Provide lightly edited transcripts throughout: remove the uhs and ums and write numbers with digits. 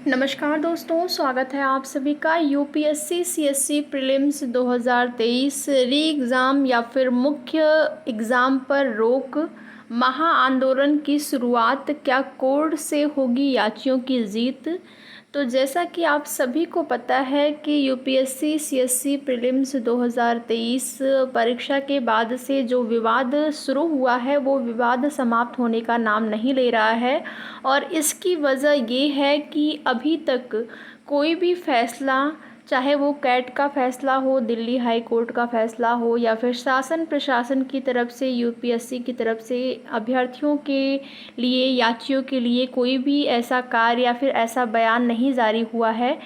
नमस्कार दोस्तों, स्वागत है आप सभी का यूपीएससी सीएससी प्रीलिम्स 2023 री एग्ज़ाम या फिर मुख्य एग्ज़ाम पर रोक महा आंदोलन की शुरुआत, क्या कोर्ट से होगी याचियों की जीत। तो जैसा कि आप सभी को पता है कि यूपीएससी सीएससी प्रीलिम्स 2023 परीक्षा के बाद से जो विवाद शुरू हुआ है वो विवाद समाप्त होने का नाम नहीं ले रहा है। और इसकी वजह ये है कि अभी तक कोई भी फैसला, चाहे वो कैट का फ़ैसला हो, दिल्ली हाई कोर्ट का फ़ैसला हो या फिर शासन प्रशासन की तरफ से, यूपीएससी की तरफ से अभ्यर्थियों के लिए, याचियों के लिए कोई भी ऐसा कार्य या फिर ऐसा बयान नहीं जारी हुआ है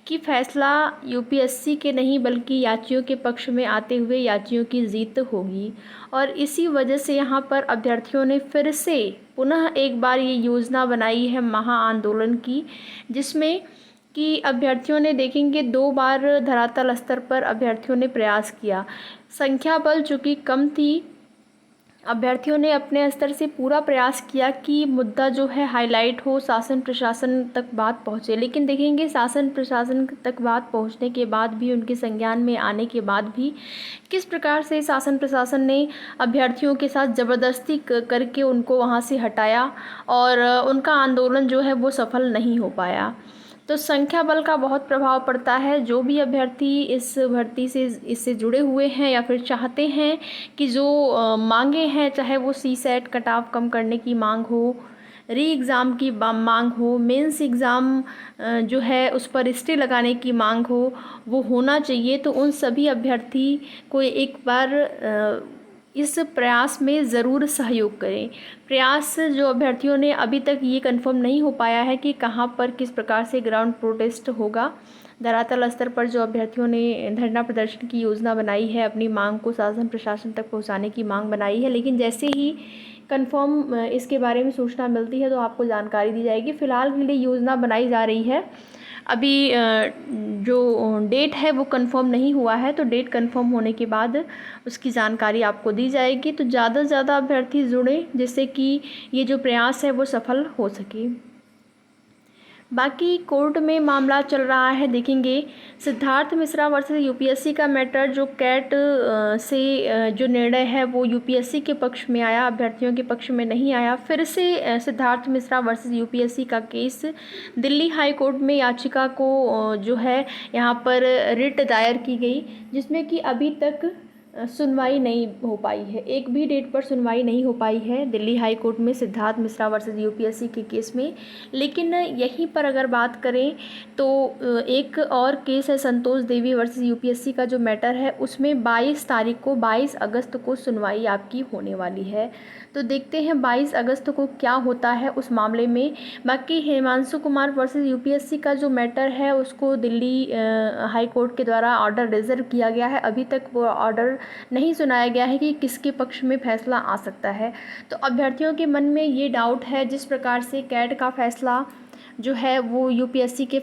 कि फ़ैसला यूपीएससी के नहीं बल्कि याचियों के पक्ष में आते हुए याचियों की जीत होगी। और इसी वजह से यहाँ पर अभ्यर्थियों ने फिर से पुनः एक बार ये योजना बनाई है महा आंदोलन की, जिसमें कि अभ्यर्थियों ने देखेंगे 2 बार धरातल स्तर पर अभ्यर्थियों ने प्रयास किया। संख्या बल चूँकि कम थी, अभ्यर्थियों ने अपने स्तर से पूरा प्रयास किया कि मुद्दा जो है हाईलाइट हो, शासन प्रशासन तक बात पहुँचे। लेकिन देखेंगे शासन प्रशासन तक बात पहुँचने के बाद भी, उनके संज्ञान में आने के बाद भी किस प्रकार से शासन प्रशासन ने अभ्यर्थियों के साथ ज़बरदस्ती करके उनको वहाँ से हटाया और उनका आंदोलन जो है वो सफल नहीं हो पाया। तो संख्या बल का बहुत प्रभाव पड़ता है। जो भी अभ्यर्थी इस भर्ती से इससे जुड़े हुए हैं या फिर चाहते हैं कि जो मांगे हैं, चाहे वो सीसेट कट ऑफ कम करने की मांग हो, री एग्ज़ाम की मांग हो, मेंस एग्ज़ाम जो है उस पर स्टे लगाने की मांग हो, वो होना चाहिए। तो उन सभी अभ्यर्थी को एक बार इस प्रयास में ज़रूर सहयोग करें। प्रयास जो अभ्यर्थियों ने अभी तक ये कंफर्म नहीं हो पाया है कि कहाँ पर किस प्रकार से ग्राउंड प्रोटेस्ट होगा। धरातल स्तर पर जो अभ्यर्थियों ने धरना प्रदर्शन की योजना बनाई है, अपनी मांग को शासन प्रशासन तक पहुँचाने की मांग बनाई है, लेकिन जैसे ही कंफर्म इसके बारे में सूचना मिलती है तो आपको जानकारी दी जाएगी। फ़िलहाल के लिए योजना बनाई जा रही है। अभी जो डेट है वो कंफर्म नहीं हुआ है, तो डेट कंफर्म होने के बाद उसकी जानकारी आपको दी जाएगी। तो ज़्यादा से ज़्यादा अभ्यर्थी जुड़ें जिससे कि ये जो प्रयास है वो सफल हो सके। बाकी कोर्ट में मामला चल रहा है, देखेंगे सिद्धार्थ मिश्रा वर्सेस यूपीएससी का मैटर, जो कैट से जो निर्णय है वो यूपीएससी के पक्ष में आया, अभ्यर्थियों के पक्ष में नहीं आया। फिर से सिद्धार्थ मिश्रा वर्सेस यूपीएससी का केस दिल्ली हाई कोर्ट में याचिका को जो है यहाँ पर रिट दायर की गई, जिसमें कि अभी तक सुनवाई नहीं हो पाई है। एक भी डेट पर सुनवाई नहीं हो पाई है दिल्ली हाई कोर्ट में सिद्धार्थ मिश्रा वर्सेस यूपीएससी के केस में। लेकिन यहीं पर अगर बात करें तो एक और केस है संतोष देवी वर्सेस यूपीएससी का जो मैटर है, उसमें 22 अगस्त को सुनवाई आपकी होने वाली है। तो देखते हैं 22 अगस्त को क्या होता है उस मामले में। बाकी हिमांशु कुमार वर्सेस यूपीएससी का जो मैटर है उसको दिल्ली हाई कोर्ट के द्वारा ऑर्डर रिजर्व किया गया है। अभी तक वो ऑर्डर नहीं सुनाया गया है कि किसके पक्ष में फैसला आ सकता है। तो अभ्यर्थियों के मन में ये डाउट है, जिस प्रकार से कैट का फैसला जो है वो यूपीएससी के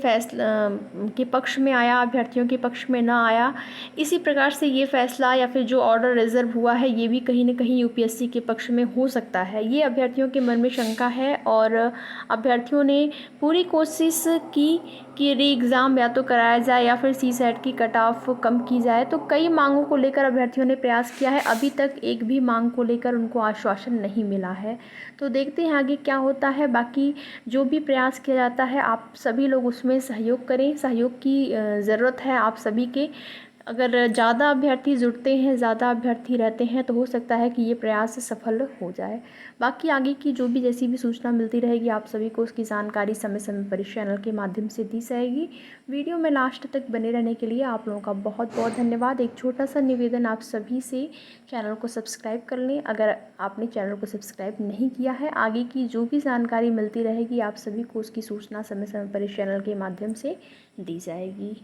के पक्ष में आया, अभ्यर्थियों के पक्ष में ना आया, इसी प्रकार से ये फैसला या फिर जो ऑर्डर रिजर्व हुआ है ये भी कहीं ना कहीं यूपीएससी के पक्ष में हो सकता है। ये अभ्यर्थियों के मन में शंका है और अभ्यर्थियों ने पूरी कोशिश की कि री एग्ज़ाम या तो कराया जाए या फिर सीसेट की कट ऑफ कम की जाए। तो कई मांगों को लेकर अभ्यर्थियों ने प्रयास किया है, अभी तक एक भी मांग को लेकर उनको आश्वासन नहीं मिला है। तो देखते हैं आगे क्या होता है। बाकी जो भी प्रयास किया जाता है आप सभी लोग उसमें सहयोग करें, सहयोग की ज़रूरत है आप सभी के। अगर ज़्यादा अभ्यर्थी जुड़ते हैं, ज़्यादा अभ्यर्थी रहते हैं तो हो सकता है कि ये प्रयास सफल हो जाए। बाकी आगे की जो भी जैसी भी सूचना मिलती रहेगी आप सभी को उसकी जानकारी समय समय पर इस चैनल के माध्यम से दी जाएगी। वीडियो में लास्ट तक बने रहने के लिए आप लोगों का बहुत बहुत धन्यवाद। एक छोटा सा निवेदन आप सभी से, चैनल को सब्सक्राइब कर लें अगर आपने चैनल को सब्सक्राइब नहीं किया है। आगे की जो भी जानकारी मिलती रहेगी आप सभी को उसकी सूचना समय समय पर इस चैनल के माध्यम से दी जाएगी।